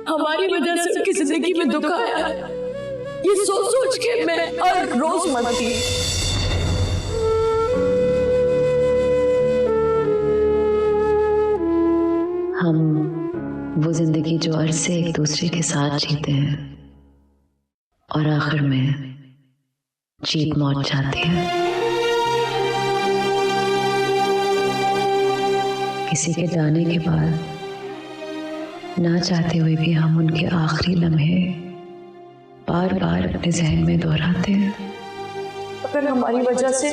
हमारी वजह से उनकी जिंदगी में दुख आया, ये सोच सोच के मैं हर रोज मरती। हम वो जिंदगी जो अरसे एक दूसरे के साथ जीते हैं और आखिर में जीत मौत जाती है। किसी के जाने के बाद ना चाहते हुए भी हम उनके आखिरी लम्हे बार बार अपने जहन में दोहराते हैं। अगर हमारी वजह से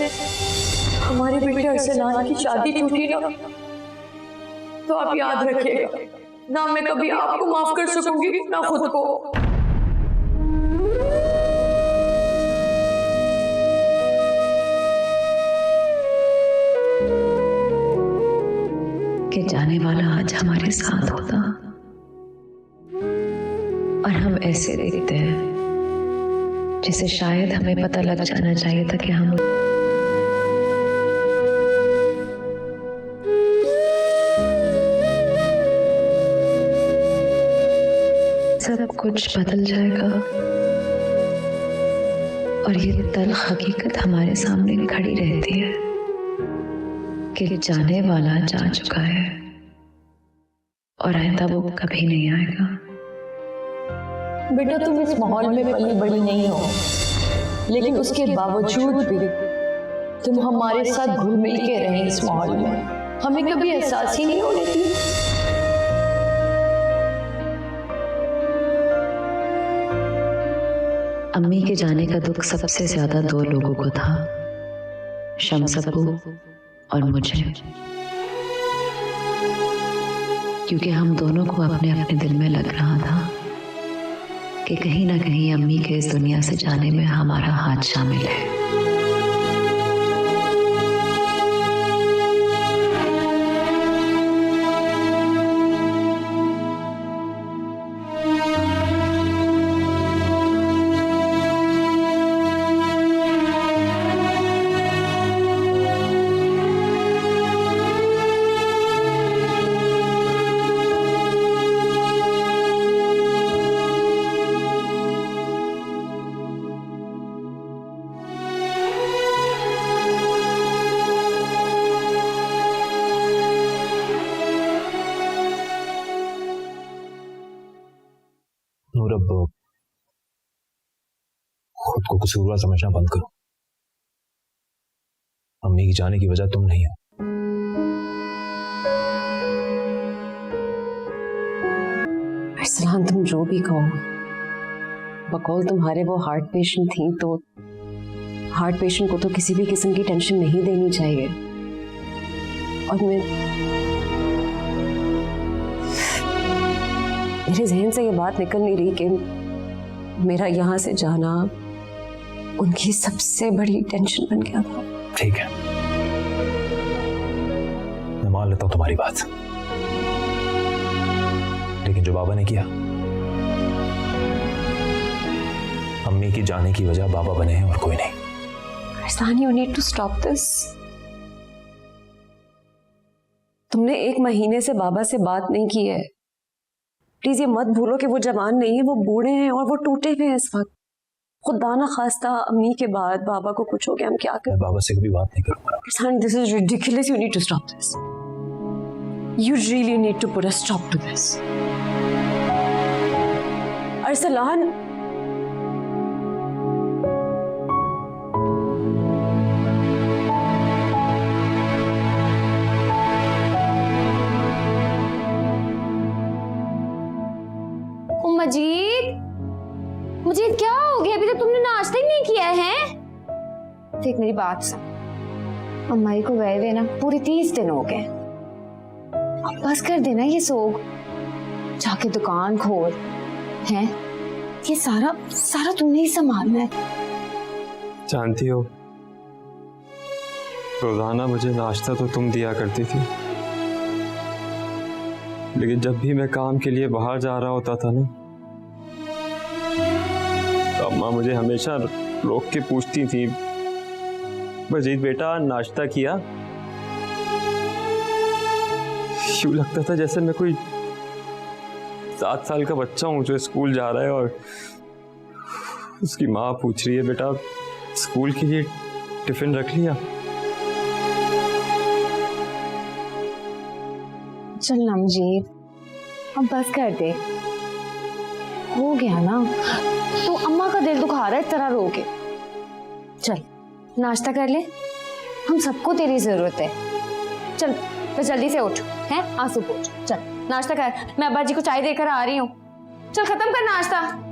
हमारे बेटे अरसलान की शादी टूटी ना, तो आप याद रखिएगा, ना मैं कभी आपको माफ कर सकूंगी ना खुद को। कि जाने वाला आज हमारे साथ होता और हम ऐसे देखते हैं जिसे शायद हमें पता लग जाना चाहिए था कि हम सब कुछ बदल जाएगा और ये तल्ख हकीकत हमारे सामने खड़ी रहती है कि जाने वाला जा चुका है और आइंदा वो कभी नहीं आएगा। बेटा तुम इस माहौल में पली बड़ी नहीं हो, लेकिन उसके बावजूद भी तुम हमारे साथ घुल मिल के रहे इस माहौल में, हमें कभी एहसास ही नहीं होने दी। अम्मी के जाने का दुख सबसे ज्यादा दो लोगों को था, शम्स अब्बू और मुझे, क्योंकि हम दोनों को अपने अपने दिल में लग रहा था कि कहीं ना कहीं अम्मी के इस दुनिया से जाने में हमारा हाथ शामिल है। नूर, अब खुद को कसूरवार समझना बंद करो। अम्मी की जाने की वजह तुम नहीं हो। अरसलान, तुम जो भी कहो, बकौल तुम्हारे वो हार्ट पेशेंट थी, तो हार्ट पेशेंट को तो किसी भी किस्म की टेंशन नहीं देनी चाहिए। और मेरे जहन से ये बात निकल नहीं रही कि मेरा यहाँ से जाना उनकी सबसे बड़ी टेंशन बन गया था। ठीक है, मैं मान लेता हूं तुम्हारी बात, लेकिन जो बाबा ने किया, अम्मी की जाने की वजह बाबा बने हैं और कोई नहीं। Arsalan, you need to stop this। तुमने 1 महीने से बाबा से बात नहीं की है। प्लीज ये मत भूलो कि वो जवान नहीं है, वो बूढ़े हैं और वो टूटे हुए हैं इस वक्त। खुदा ना खास्ता अम्मी के बाद बाबा को कुछ हो गया, हम क्या करें? मैं बाबा से कभी बात नहीं करूंगा। Arsalan, this is ridiculous, you need to stop this। You really need to put a stop to this। Arsalan, मजीद क्या हो गया? अभी तो तुमने नाश्ता ही नहीं किया है। देख मेरी बात सुन, अम्माई को गए हुए ना पूरे 30 दिन हो गए। अब बस कर देना ये सोग, जाके दुकान खोल है, ये सारा सारा तुमने ही संभालना है। जानती हो, रोजाना मुझे नाश्ता तो तुम दिया करती थी, लेकिन जब भी मैं काम के लिए बाहर जा रहा होता था ना, तो अम्मा मुझे हमेशा रोक के पूछती थी, मजीद बेटा नाश्ता किया? यूं लगता था जैसे मैं कोई 7 साल का बच्चा हूँ जो स्कूल जा रहा है और उसकी माँ पूछ रही है, बेटा स्कूल के लिए टिफिन रख लिया? चल ना मुझे, अब बस कर दे, हो गया ना। तो अम्मा का दिल दुखा रहा है इस तरह रो के। चल नाश्ता कर ले, हम सबको तेरी जरूरत है। चल बस जल्दी से उठ, हैं आंसू पोंछ, चल नाश्ता कर, मैं अब्बा जी को चाय देकर आ रही हूँ। चल खत्म कर नाश्ता।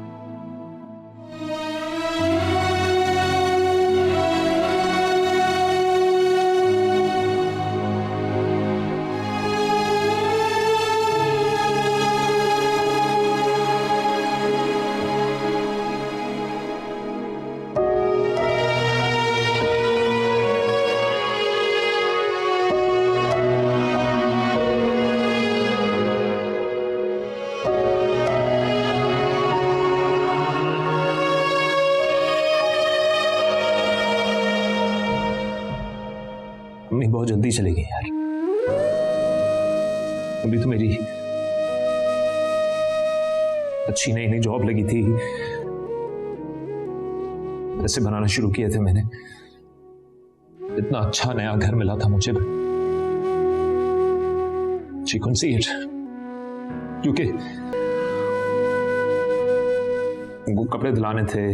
अम्मी बहुत जल्दी चली गई यार। अभी तो मेरी अच्छी नई नई जॉब लगी थी, पैसे बनाना शुरू किए थे मैंने, इतना अच्छा नया घर मिला था मुझे। She couldn't see it, क्योंकि उनको कपड़े दिलाने थे,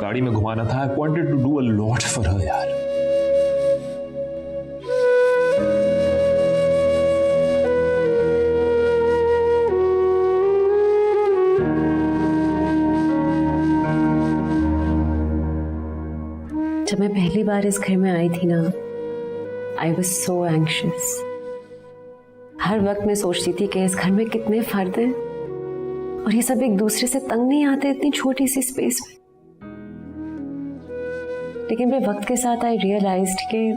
गाड़ी में घुमाना था। I wanted to do a lot for her यार। जब मैं पहली बार इस घर में आई थी ना, आई वॉज सो एंग्शियस। हर वक्त मैं सोचती थी कि इस घर में कितने फर्द हैं और ये सब एक दूसरे से तंग नहीं आते इतनी छोटी सी स्पेस में। लेकिन फिर वक्त के साथ आई रियलाइज्ड कि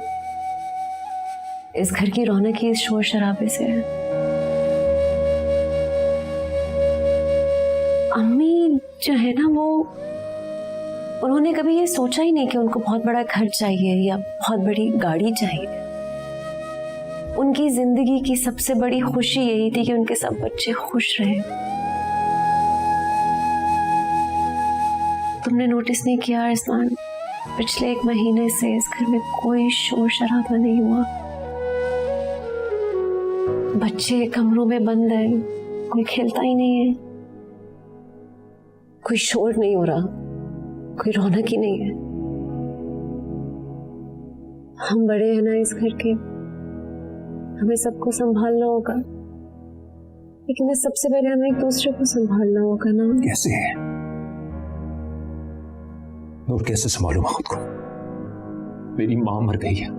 इस घर की रौनक ही इस शोर शराबे से है। अम्मी जो है ना, वो उन्होंने कभी ये सोचा ही नहीं कि उनको बहुत बड़ा घर चाहिए या बहुत बड़ी गाड़ी चाहिए। उनकी जिंदगी की सबसे बड़ी खुशी यही थी कि उनके सब बच्चे खुश रहें। तुमने नोटिस नहीं किया इस्मान, पिछले 1 महीने से इस घर में कोई शोर शराबा नहीं हुआ। बच्चे कमरों में बंद हैं, कोई खेलता ही नहीं है, कोई शोर नहीं हो रहा, कोई रौनक ही नहीं है। हम बड़े हैं ना इस घर के, हमें सबको संभालना होगा, लेकिन सबसे पहले हमें एक दूसरे को संभालना होगा ना। कैसे है और कैसे संभालूंगा खुद को? मेरी मां मर गई है,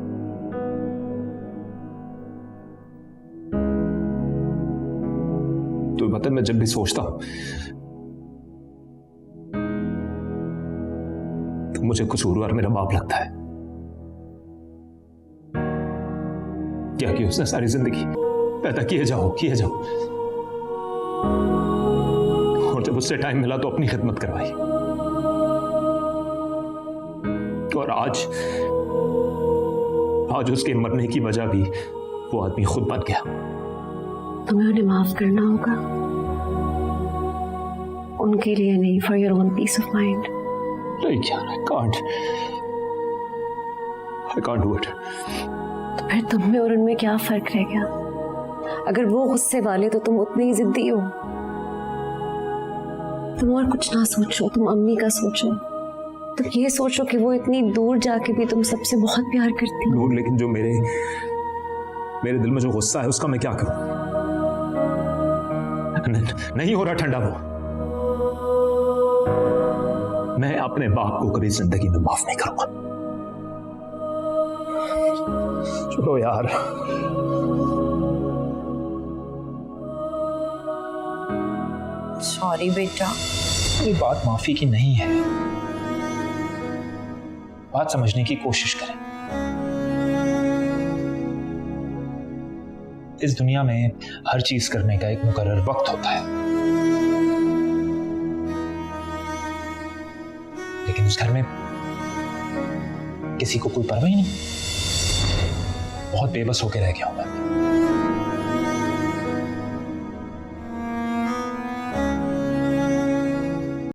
तो मतलब मैं जब भी सोचता हूं तो मुझे कसूरवार मेरा बाप लगता है। क्या कि उसने सारी जिंदगी पैदा किए जाओ और जब उससे टाइम मिला तो अपनी खिदमत करवाई, और आज उसके मरने की वजह भी वो आदमी खुद बन गया। तुम्हें उन्हें माफ करना होगा, उनके लिए नहीं, for your own peace of mind. नहीं यार, I can't do it। तो फिर तुम में और उनमें क्या फर्क रह गया? अगर वो गुस्से वाले तो तुम उतने ही जिद्दी हो। तुम और कुछ ना सोचो, तुम अम्मी का सोचो। तुम ये सोचो कि वो इतनी दूर जाके भी तुम सबसे बहुत प्यार करती हो। दूर, लेकिन जो मेरे दिल में जो गुस्सा है उसका मैं क्या करूं? नहीं हो रहा ठंडा वो। मैं अपने बाप को कभी जिंदगी में माफ नहीं करूंगा। चलो यार, सॉरी बेटा। ये बात माफी की नहीं है, बात समझने की कोशिश करें। इस दुनिया में हर चीज करने का एक मुकर्रर वक्त होता है, लेकिन उस घर में किसी को कोई परवाह ही नहीं। बहुत बेबस होकर रह गया हूं मैं।